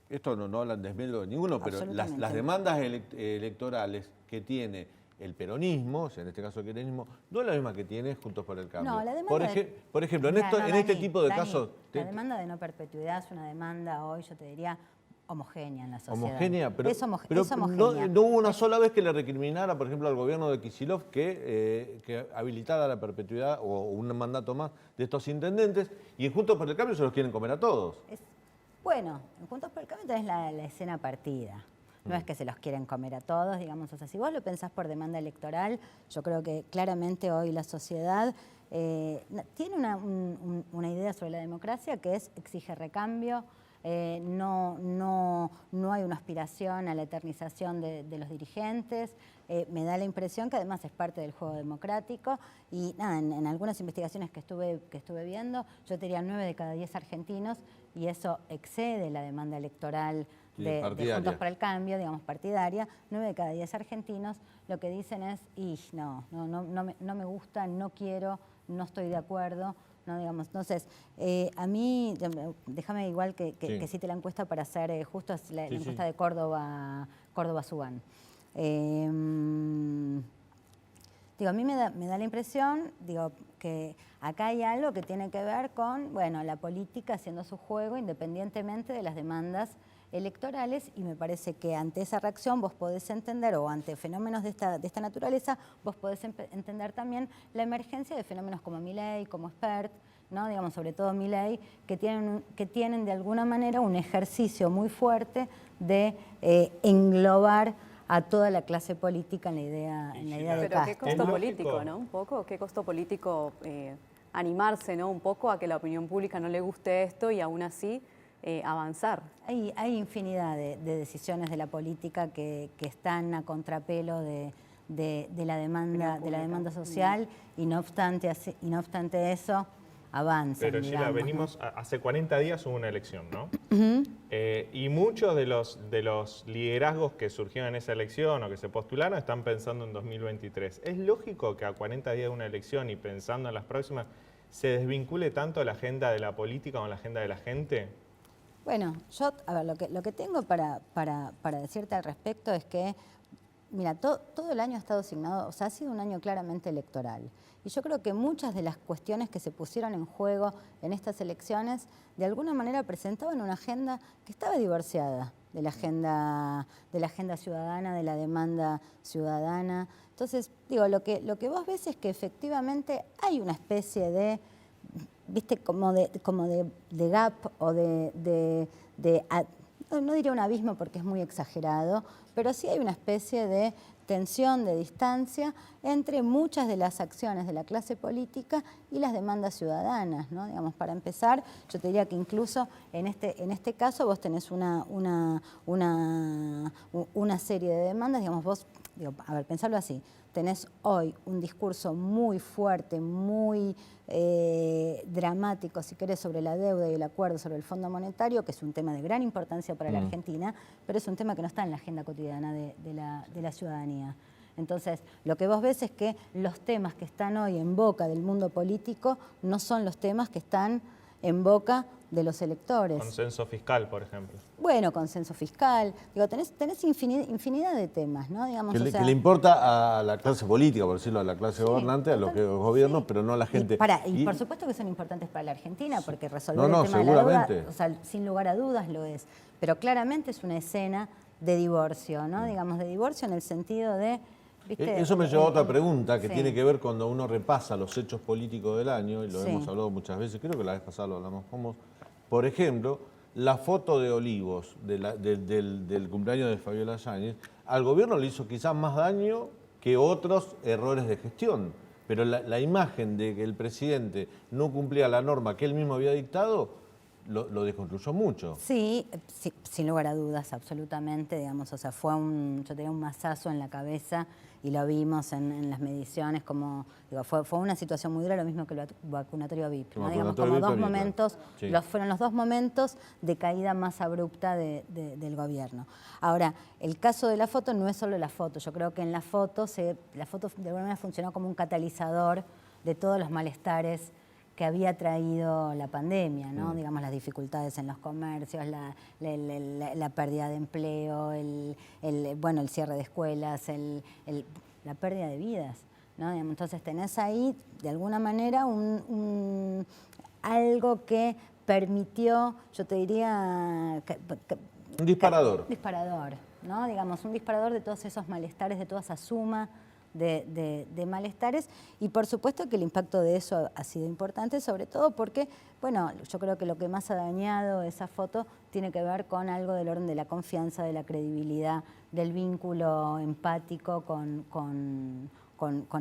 Esto no hablan desmedro de ninguno, pero las demandas electorales que tiene el peronismo, o sea, en este caso el kirchnerismo, no es la misma que tiene Juntos por el Cambio. No, la demanda por ejemplo, en este tipo de casos... La demanda de no perpetuidad es una demanda hoy, yo te diría, homogénea en la sociedad. Homogénea, pero, es homogénea. No hubo una sola vez que le recriminara, por ejemplo, al gobierno de Kicillof que habilitara la perpetuidad o un mandato más de estos intendentes, y en Juntos por el Cambio se los quieren comer a todos. Bueno, en Juntos por el Cambio tenés la escena partida. No es que se los quieren comer a todos, digamos. O sea, si vos lo pensás por demanda electoral, yo creo que claramente hoy la sociedad tiene una idea sobre la democracia que exige recambio. No hay una aspiración a la eternización de los dirigentes. Me da la impresión que además es parte del juego democrático. Y nada, en algunas investigaciones que estuve viendo, yo te diría 9 de cada 10 argentinos, y eso excede la demanda electoral de Juntos por el Cambio, digamos, partidaria. 9 de cada 10 argentinos lo que dicen es, no me gusta, no quiero, no estoy de acuerdo. ¿No? Digamos, entonces, a mí, déjame igual que cite la encuesta para hacer justo la encuesta de Córdoba-Subán. A mí me da la impresión, que acá hay algo que tiene que ver con, la política haciendo su juego independientemente de las demandas electorales, y me parece que ante esa reacción vos podés entender, o ante fenómenos de esta naturaleza, vos podés entender también la emergencia de fenómenos como Milei, como Spert, ¿no? Digamos, sobre todo Milei, que tienen de alguna manera un ejercicio muy fuerte de englobar a toda la clase política en la idea de Castro. Pero qué costo político, ¿no? Un poco, qué costo político animarse, ¿no? Un poco a que la opinión pública no le guste esto y aún así avanzar. Hay infinidad de decisiones de la política que están a contrapelo de la demanda social, y no obstante eso avanzan. Pero Sheila, venimos, hace 40 días hubo una elección, ¿no? Y muchos de los liderazgos que surgieron en esa elección o que se postularon están pensando en 2023. ¿Es lógico que a 40 días de una elección y pensando en las próximas se desvincule tanto la agenda de la política con la agenda de la gente? Bueno, yo, lo que tengo para decirte al respecto es que, mira, todo el año ha estado asignado, o sea, ha sido un año claramente electoral. Y yo creo que muchas de las cuestiones que se pusieron en juego en estas elecciones, de alguna manera presentaban una agenda que estaba divorciada de la agenda ciudadana, de la demanda ciudadana. Entonces, lo que vos ves es que efectivamente hay una especie de, viste, como de gap o no diría un abismo porque es muy exagerado, pero sí hay una especie de tensión, de distancia entre muchas de las acciones de la clase política y las demandas ciudadanas, ¿no? Digamos, para empezar, yo te diría que incluso en este caso vos tenés una serie de demandas, digamos, vos, a ver, pensarlo así, tenés hoy un discurso muy fuerte, muy dramático, si querés, sobre la deuda y el acuerdo sobre el Fondo Monetario, que es un tema de gran importancia para la Argentina, pero es un tema que no está en la agenda cotidiana de la ciudadanía. Entonces, lo que vos ves es que los temas que están hoy en boca del mundo político no son los temas que están en boca de los electores. Consenso fiscal, por ejemplo. Bueno, consenso fiscal. Digo, tenés infinidad de temas, ¿no? Digamos, Que le importa a la clase política, por decirlo, a la clase gobernante, a los gobiernos, pero no a la gente. Y por supuesto que son importantes para la Argentina, porque resolver el tema seguramente. de la deuda, o sea, sin lugar a dudas lo es. Pero claramente es una escena de divorcio, ¿no? Digamos, de divorcio en el sentido de... ¿viste? Eso me lleva a otra pregunta que tiene que ver cuando uno repasa los hechos políticos del año, y lo hemos hablado muchas veces, creo que la vez pasada lo hablamos como, por ejemplo, la foto de Olivos del cumpleaños de Fabiola Yáñez, al gobierno le hizo quizás más daño que otros errores de gestión, pero la imagen de que el presidente no cumplía la norma que él mismo había dictado, lo desconstruyó mucho. Sí, sin lugar a dudas, absolutamente, digamos, o sea, yo tenía un mazazo en la cabeza y lo vimos en las mediciones, como, digo, fue una situación muy dura, lo mismo que el vacunatorio VIP, ¿no? Digamos, como dos momentos, fueron los dos momentos de caída más abrupta del gobierno. Ahora, el caso de la foto no es solo la foto, yo creo que en la foto de alguna manera funcionó como un catalizador de todos los malestares que había traído la pandemia, ¿no? Digamos, las dificultades en los comercios, la pérdida de empleo, el cierre de escuelas, la pérdida de vidas, ¿no? Entonces tenés ahí, de alguna manera, algo que permitió, yo te diría... un disparador. Un disparador, ¿no? Digamos, un disparador de todos esos malestares, de toda esa suma de malestares, y por supuesto que el impacto de eso ha sido importante, sobre todo porque, bueno, yo creo que lo que más ha dañado esa foto tiene que ver con algo del orden de la confianza, de la credibilidad, del vínculo empático con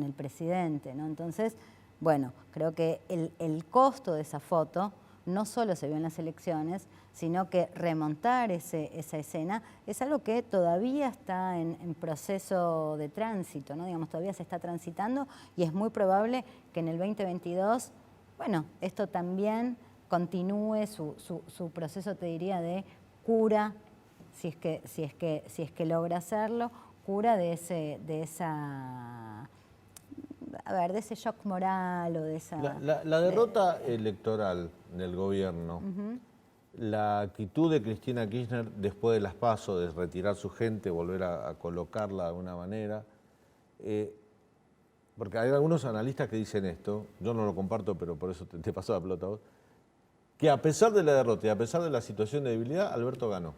el presidente, ¿no? Entonces, bueno, creo que el costo de esa foto no solo se vio en las elecciones, sino que remontar esa escena es algo que todavía está en proceso de tránsito, ¿no? Digamos, todavía se está transitando, y es muy probable que en el 2022, bueno, esto también continúe su proceso, te diría, de cura, si es que logra hacerlo, cura de ese shock moral o de esa... La derrota electoral del gobierno, la actitud de Cristina Kirchner después de las PASO, de retirar su gente, volver a colocarla de alguna manera, porque hay algunos analistas que dicen esto, yo no lo comparto, pero por eso te paso la pelota a vos, que a pesar de la derrota y a pesar de la situación de debilidad, Alberto ganó.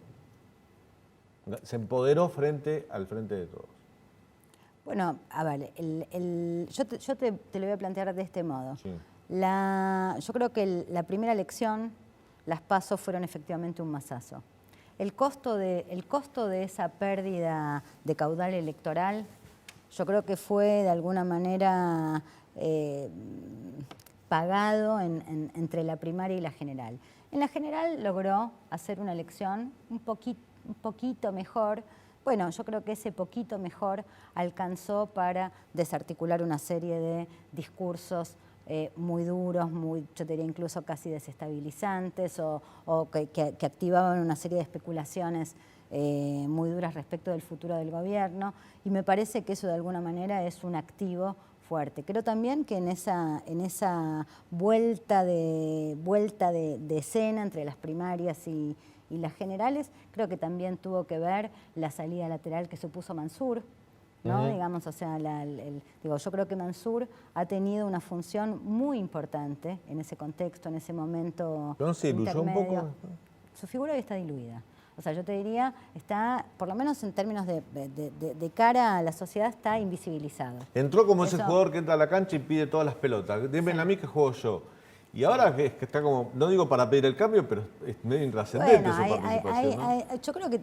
Se empoderó frente al Frente de Todos. Bueno, a ver, yo te lo voy a plantear de este modo. Sí. Yo creo que la primera elección, las PASO fueron efectivamente un mazazo. El costo de esa pérdida de caudal electoral, yo creo que fue de alguna manera pagado entre la primaria y la general. En la general logró hacer una elección un poquito mejor. Bueno, yo creo que ese poquito mejor alcanzó para desarticular una serie de discursos muy duros, yo diría incluso casi desestabilizantes, o que activaban una serie de especulaciones muy duras respecto del futuro del gobierno, y me parece que eso de alguna manera es un activo fuerte. Creo también que en esa vuelta de escena entre las primarias y las generales, creo que también tuvo que ver la salida lateral que supuso Mansur, ¿no? Digamos, o sea, yo creo que Mansur ha tenido una función muy importante en ese contexto, en ese momento. ¿No se diluyó un poco? Su figura hoy está diluida. O sea, yo te diría, está, por lo menos en términos de cara a la sociedad, está invisibilizado. Entró como ese jugador que entra a la cancha y pide todas las pelotas. Denme a mí que juego yo. Y ahora que está como, no digo para pedir el cambio, pero es medio intrascendente Bueno, su participación, ¿no? yo creo que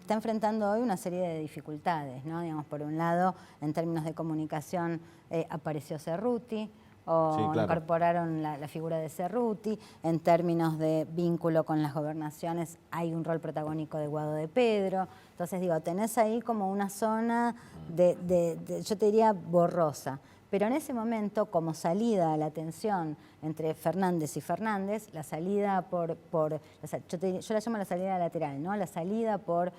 está enfrentando hoy una serie de dificultades, ¿no? Digamos, por un lado, en términos de comunicación, apareció Cerruti, o Sí, claro. incorporaron la figura de Cerruti. En términos de vínculo con las gobernaciones, hay un rol protagónico de Guado de Pedro. Entonces, digo, tenés ahí como una zona yo te diría, borrosa. Pero en ese momento, como salida a la tensión entre Fernández y Fernández, la salida yo la llamo la salida lateral, ¿no? La salida por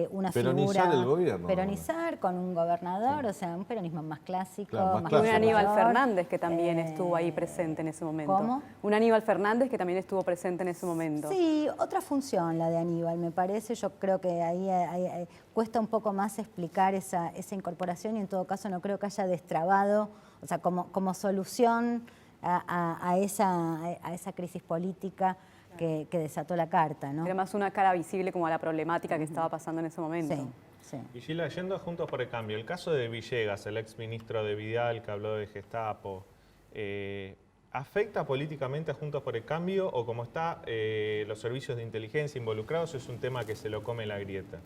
una peronizar figura... el gobierno. Peronizar con un gobernador, o sea, un peronismo más clásico, Claro, más más clásico. Un Aníbal mayor. Fernández que también estuvo ahí presente en ese momento. ¿Cómo? Un Aníbal Fernández que también estuvo presente en ese momento. Sí, otra función la de Aníbal, me parece. Yo creo que ahí cuesta un poco más explicar esa incorporación y en todo caso no creo que haya destrabado, o sea, como solución a esa crisis política que desató la carta, ¿no? Era más una cara visible como a la problemática que estaba pasando en ese momento. Sí, sí. Y Gila, yendo a Juntos por el Cambio, el caso de Villegas, el exministro de Vidal que habló de Gestapo, ¿afecta políticamente a Juntos por el Cambio o como está los servicios de inteligencia involucrados es un tema que se lo come la grieta?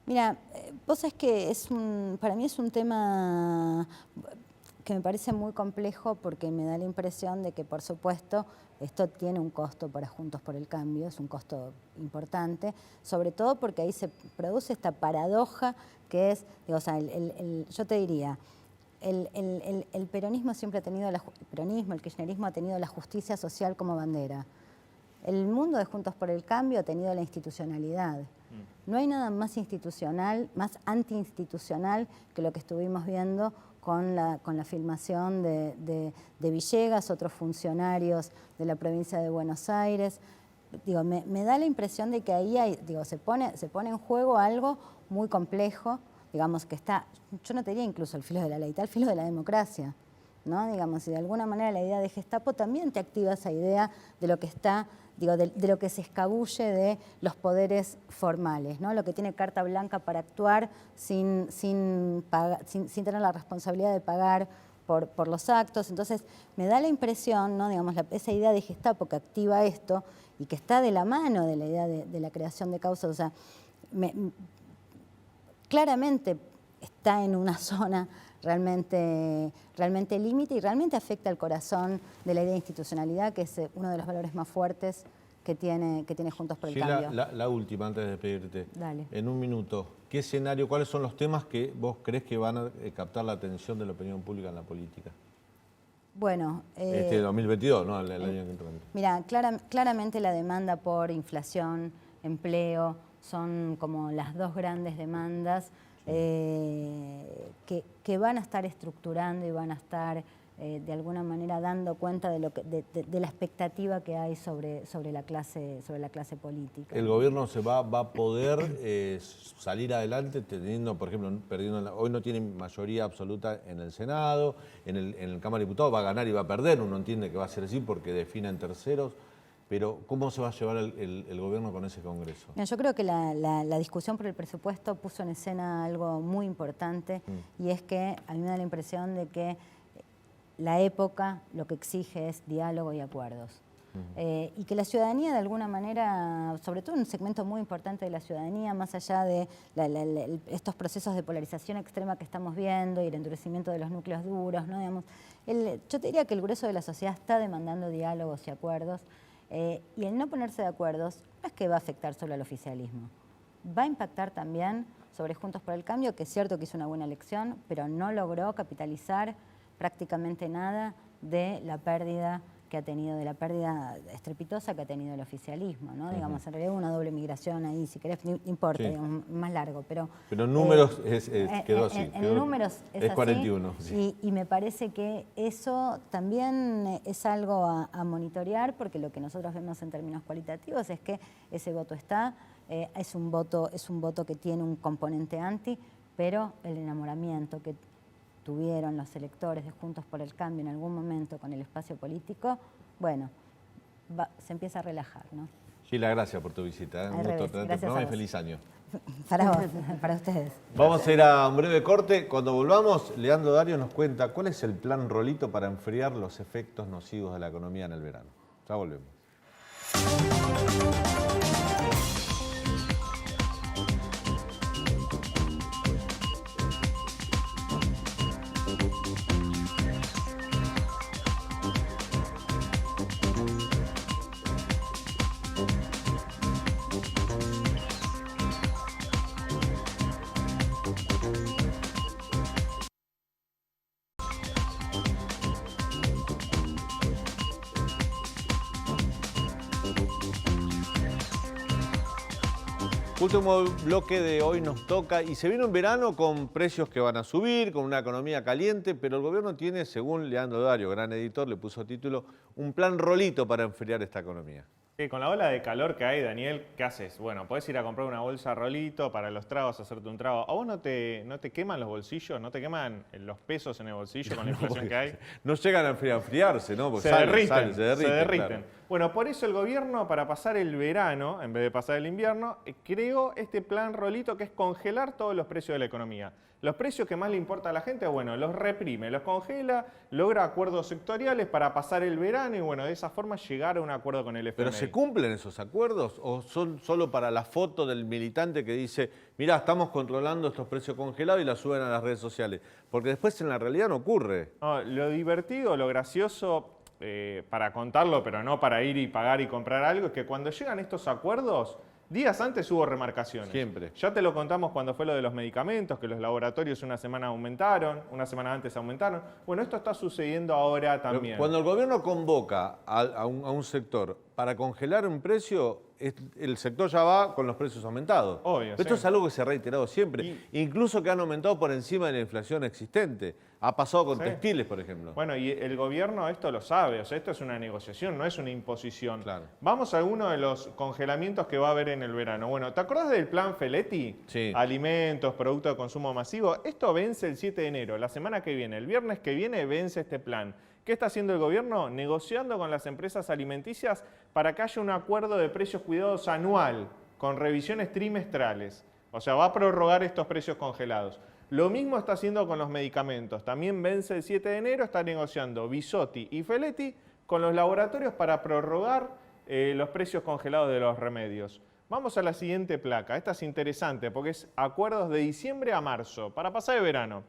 Mira, vos sabés que para mí es un tema que me parece muy complejo porque me da la impresión de que, por supuesto, esto tiene un costo para Juntos por el Cambio, es un costo importante, sobre todo porque ahí se produce esta paradoja que es, digo, o sea, yo te diría, el peronismo siempre ha tenido, el kirchnerismo ha tenido la justicia social como bandera. El mundo de Juntos por el Cambio ha tenido la institucionalidad. No hay nada más institucional, más antiinstitucional que lo que estuvimos viendo con la filmación de Villegas, otros funcionarios de la provincia de Buenos Aires. Digo, me da la impresión de que ahí se pone en juego algo muy complejo, digamos que está, yo no te diría incluso al filo de la ley, está al filo de la democracia, ¿no? Digamos, y de alguna manera la idea de Gestapo también te activa esa idea de lo que está, de lo que se escabulle de los poderes formales, ¿no? Lo que tiene carta blanca para actuar sin tener la responsabilidad de pagar por los actos. Entonces, me da la impresión, ¿no? Digamos, esa idea de Gestapo que activa esto y que está de la mano de la idea de la creación de causas, o sea, claramente está en una zona realmente límite y realmente afecta al corazón de la idea de institucionalidad, que es uno de los valores más fuertes que tiene Juntos por el Cambio. La última, antes de despedirte. Dale. En un minuto, ¿qué escenario, cuáles son los temas que vos crees que van a captar la atención de la opinión pública en la política? Bueno, 2022, ¿no? El año que entra. Mira, claramente la demanda por inflación, empleo, son como las dos grandes demandas que van a estar estructurando y van a estar de alguna manera dando cuenta de la expectativa que hay sobre la clase política. ¿El gobierno va a poder salir adelante teniendo, por ejemplo, hoy no tiene mayoría absoluta en el Senado, en el Cámara de Diputados va a ganar y va a perder, uno entiende que va a ser así porque define en terceros? Pero ¿cómo se va a llevar el gobierno con ese Congreso? Mira, yo creo que la discusión por el presupuesto puso en escena algo muy importante y es que a mí me da la impresión de que la época lo que exige es diálogo y acuerdos. Y que la ciudadanía de alguna manera, sobre todo un segmento muy importante de la ciudadanía, más allá de estos procesos de polarización extrema que estamos viendo y el endurecimiento de los núcleos duros, ¿no? Digamos, yo te diría que el grueso de la sociedad está demandando diálogos y acuerdos. Y el no ponerse de acuerdos no es que va a afectar solo al oficialismo, va a impactar también sobre Juntos por el Cambio, que es cierto que hizo una buena elección, pero no logró capitalizar prácticamente nada de la pérdida que ha tenido, de la pérdida estrepitosa que ha tenido el oficialismo, ¿no? Digamos, en realidad hubo una doble migración ahí, si querés, no importa, sí, digamos, más largo, pero en números quedó así. En números es 41. Así, sí. y me parece que eso también es algo a monitorear, porque lo que nosotros vemos en términos cualitativos es que ese voto está, es un voto que tiene un componente anti, pero el enamoramiento que tuvieron los electores de Juntos por el Cambio en algún momento con el espacio político, bueno, se empieza a relajar, ¿no? Gila, gracias por tu visita. Un gusto tenerte en el programa y feliz año. Para vos, para ustedes. Vamos a ir a un breve corte. Cuando volvamos, Leandro Dario nos cuenta cuál es el plan Rolito para enfriar los efectos nocivos de la economía en el verano. Ya volvemos. Último bloque de Hoy Nos Toca y se viene un verano con precios que van a subir, con una economía caliente, pero el gobierno tiene, según Leandro Dario, gran editor, le puso título, un plan Rolito para enfriar esta economía. Con la ola de calor que hay, Daniel, ¿qué haces? Bueno, podés ir a comprar una bolsa Rolito para los tragos, hacerte un trago. ¿A vos no te queman los bolsillos? ¿No te queman los pesos en el bolsillo con la inflación que hay? No llegan a enfriarse, ¿no? Porque se derriten. Se derriten. Claro. Bueno, por eso el gobierno, para pasar el verano, en vez de pasar el invierno, creó este plan Rolito que es congelar todos los precios de la economía. Los precios que más le importa a la gente, bueno, los reprime, los congela, logra acuerdos sectoriales para pasar el verano y, bueno, de esa forma llegar a un acuerdo con el FMI. ¿Pero se cumplen esos acuerdos o son solo para la foto del militante que dice, mirá, estamos controlando estos precios congelados y la suben a las redes sociales? Porque después en la realidad no ocurre. No, lo divertido, lo gracioso, para contarlo, pero no para ir y pagar y comprar algo, es que cuando llegan estos acuerdos, días antes hubo remarcaciones. Siempre. Ya te lo contamos cuando fue lo de los medicamentos, que los laboratorios una semana aumentaron, una semana antes aumentaron. Bueno, esto está sucediendo ahora también. Pero cuando el gobierno convoca a un sector para congelar un precio, el sector ya va con los precios aumentados. Obvio, Pero esto es algo que se ha reiterado siempre. Incluso que han aumentado por encima de la inflación existente. Ha pasado con textiles, por ejemplo. Bueno, y el gobierno esto lo sabe. O sea, esto es una negociación, no es una imposición. Claro. Vamos a uno de los congelamientos que va a haber en el verano. Bueno, ¿te acordás del plan Feletti? Sí. Alimentos, productos de consumo masivo. Esto vence el 7 de enero, la semana que viene. El viernes que viene vence este plan. ¿Qué está haciendo el gobierno? Negociando con las empresas alimenticias para que haya un acuerdo de precios cuidados anual, con revisiones trimestrales. O sea, va a prorrogar estos precios congelados. Lo mismo está haciendo con los medicamentos. También vence el 7 de enero, está negociando Bisotti y Feletti con los laboratorios para prorrogar los precios congelados de los remedios. Vamos a la siguiente placa. Esta es interesante porque es acuerdos de diciembre a marzo, para pasar el verano.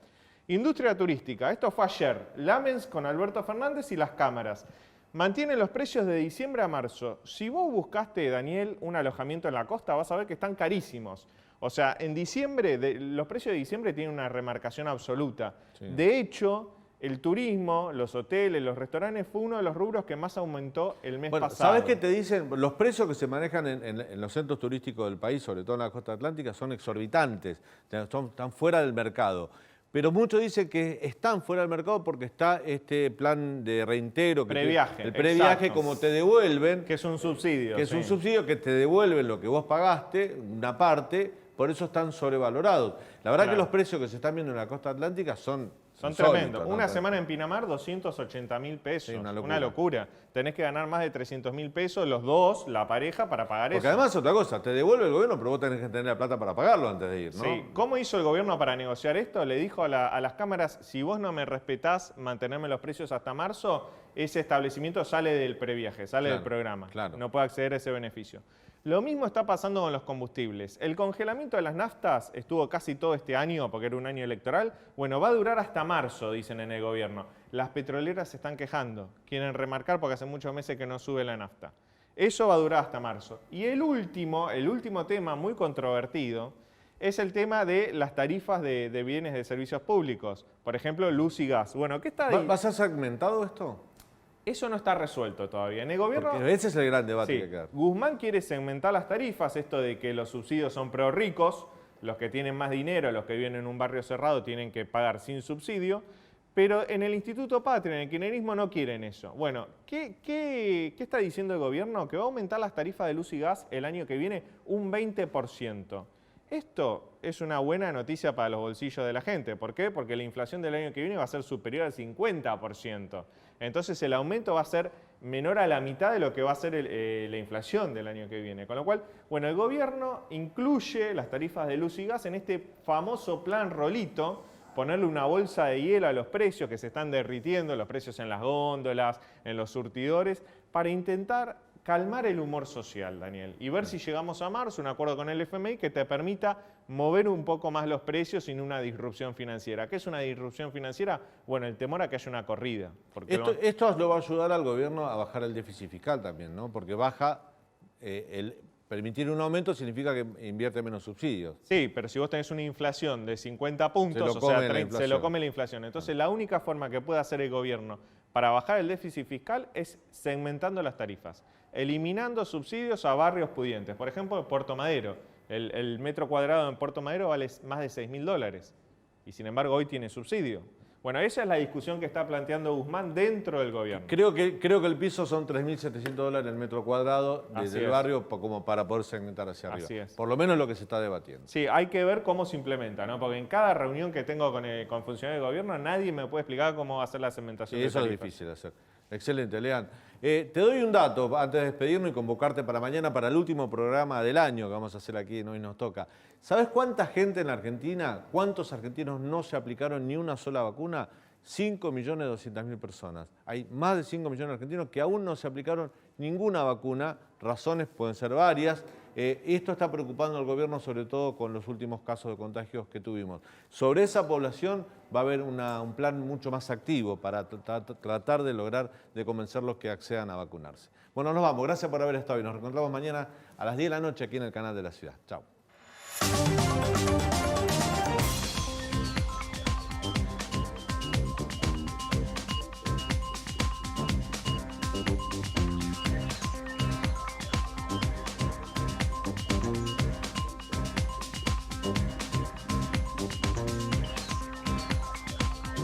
Industria turística, esto fue ayer. Lamens con Alberto Fernández y las cámaras. Mantienen los precios de diciembre a marzo. Si vos buscaste, Daniel, un alojamiento en la costa, vas a ver que están carísimos. O sea, en diciembre, los precios de diciembre tienen una remarcación absoluta. Sí. De hecho, el turismo, los hoteles, los restaurantes fue uno de los rubros que más aumentó el mes pasado. ¿Sabés qué te dicen? Los precios que se manejan en los centros turísticos del país, sobre todo en la costa atlántica, son exorbitantes, están fuera del mercado. Pero muchos dicen que están fuera del mercado porque está este plan de reintegro. El previaje, como te devuelven. Que es un subsidio. Que es un subsidio que te devuelven lo que vos pagaste, una parte, por eso están sobrevalorados. La verdad que los precios que se están viendo en la costa atlántica son tremendos. Una semana en Pinamar, 280.000 pesos. Sí, una locura. Tenés que ganar más de 300.000 pesos los dos, la pareja, para pagar eso. Porque además otra cosa, te devuelve el gobierno, pero vos tenés que tener la plata para pagarlo antes de ir, ¿no? Sí. ¿Cómo hizo el gobierno para negociar esto? Le dijo a las cámaras, si vos no me respetás mantenerme los precios hasta marzo, ese establecimiento sale del previaje, sale del programa. Claro. No puede acceder a ese beneficio. Lo mismo está pasando con los combustibles. El congelamiento de las naftas estuvo casi todo este año, porque era un año electoral. Bueno, va a durar hasta marzo, dicen en el gobierno. Las petroleras se están quejando. Quieren remarcar porque hace muchos meses que no sube la nafta. Eso va a durar hasta marzo. Y el último tema muy controvertido es el tema de las tarifas de bienes de servicios públicos. Por ejemplo, luz y gas. Bueno, ¿qué está ahí? ¿Va a ser segmentado esto? Eso no está resuelto todavía. En el gobierno... Porque ese es el gran debate que queda. Guzmán quiere segmentar las tarifas, esto de que los subsidios son pro ricos, los que tienen más dinero, los que viven en un barrio cerrado, tienen que pagar sin subsidio, pero en el Instituto Patria, en el kirchnerismo, no quieren eso. Bueno, ¿qué está diciendo el gobierno? Que va a aumentar las tarifas de luz y gas el año que viene un 20%. Esto es una buena noticia para los bolsillos de la gente. ¿Por qué? Porque la inflación del año que viene va a ser superior al 50%. Entonces el aumento va a ser menor a la mitad de lo que va a ser la inflación del año que viene. Con lo cual, bueno, el gobierno incluye las tarifas de luz y gas en este famoso plan Rolito, ponerle una bolsa de hielo a los precios que se están derritiendo, los precios en las góndolas, en los surtidores, para intentar calmar el humor social, Daniel, y ver si llegamos a marzo, un acuerdo con el FMI que te permita mover un poco más los precios sin una disrupción financiera. ¿Qué es una disrupción financiera? Bueno, el temor a que haya una corrida. Porque esto lo va a ayudar al gobierno a bajar el déficit fiscal también, ¿no? Porque permitir un aumento significa que invierte menos subsidios. Sí, pero si vos tenés una inflación de 50 puntos, se lo come la inflación. Entonces, la única forma que puede hacer el gobierno para bajar el déficit fiscal es segmentando las tarifas, eliminando subsidios a barrios pudientes. Por ejemplo, Puerto Madero. El metro cuadrado en Puerto Madero vale más de $6.000 y sin embargo hoy tiene subsidio. Bueno, esa es la discusión que está planteando Guzmán dentro del gobierno. Creo que el piso son $3.700 el metro cuadrado desde el barrio como para poder segmentar hacia arriba. Así es. Por lo menos lo que se está debatiendo. Sí, hay que ver cómo se implementa, ¿no? Porque en cada reunión que tengo con funcionarios del gobierno nadie me puede explicar cómo va a ser la segmentación de eso tarifas. Es difícil de hacer. Excelente, Lean. Te doy un dato antes de despedirnos y convocarte para mañana para el último programa del año que vamos a hacer aquí en Hoy Nos Toca. ¿Sabes cuánta gente en la Argentina, cuántos argentinos no se aplicaron ni una sola vacuna? 5.200.000 personas. Hay más de 5 millones de argentinos que aún no se aplicaron ninguna vacuna. Razones pueden ser varias. Esto está preocupando al gobierno, sobre todo con los últimos casos de contagios que tuvimos. Sobre esa población va a haber un plan mucho más activo para tratar de lograr de convencerlos que accedan a vacunarse. Bueno, nos vamos. Gracias por haber estado y nos reencontramos mañana a las 10 de la noche aquí en el canal de la ciudad. Chao.